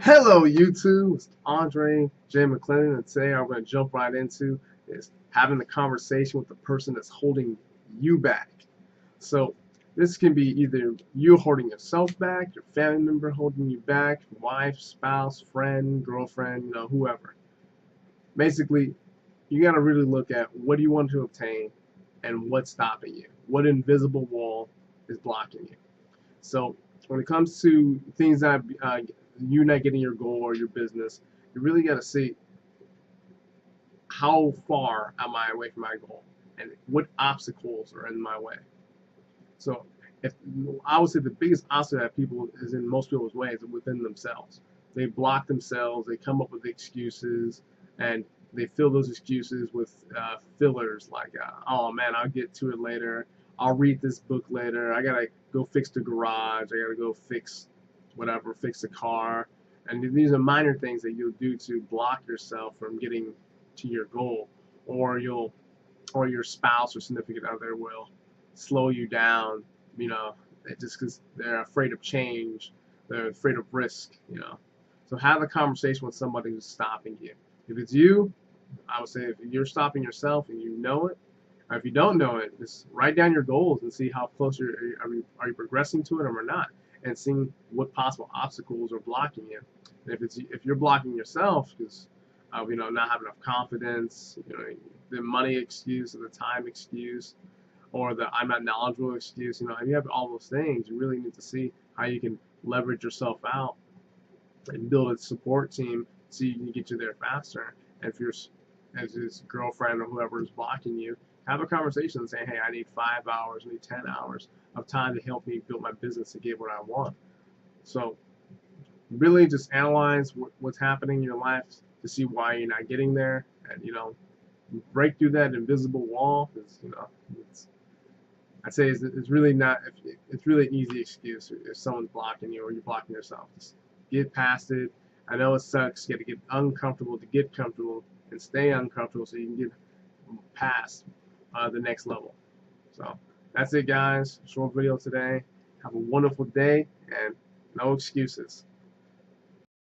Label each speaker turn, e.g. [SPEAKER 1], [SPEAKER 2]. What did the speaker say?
[SPEAKER 1] Hello YouTube, it's AndreJMcClendon, and today I'm going to jump right into is having a conversation with the person that's holding you back. So this can be either you holding yourself back, your family member holding you back, wife, spouse, friend, girlfriend, whoever. Basically, you got to really look at what do you want to obtain and what's stopping you. What invisible wall is blocking you. So when it comes to things that you not getting your goal or your business, you really got to see how far am I away from my goal and what obstacles are in my way. So if I would say the biggest obstacle that people is in most people's way is within themselves. They block themselves. They come up with excuses, and they fill those excuses with fillers like, "Oh man, I'll get to it later. I'll read this book later. I gotta go fix the garage. I gotta go fix whatever, fix the car." And these are minor things that you'll do to block yourself from getting to your goal, or your spouse or significant other will slow you down, you know, just because they're afraid of change, they're afraid of risk. So have a conversation with somebody who's stopping you. If it's you, I would say if you're stopping yourself and you know it, or if you don't know it, just write down your goals and see how close are you progressing to it or not, and seeing what possible obstacles are blocking you. And if you're blocking yourself because not having enough confidence, the money excuse or the time excuse, or the I'm not knowledgeable excuse. If you have all those things, you really need to see how you can leverage yourself out and build a support team so you can get you there faster. And if you're as his girlfriend or whoever is blocking you, have a conversation and say, hey, I need 5 hours, I need 10 hours of time to help me build my business to get what I want. So really just analyze what's happening in your life to see why you're not getting there, and break through that invisible wall, because I'd say it's really not. It's really an easy excuse if someone's blocking you or you're blocking yourself. Just get past it. I know it sucks. You got to get uncomfortable to get comfortable and stay uncomfortable so you can get past the next level. So that's it, guys. Short video today. Have a wonderful day and no excuses.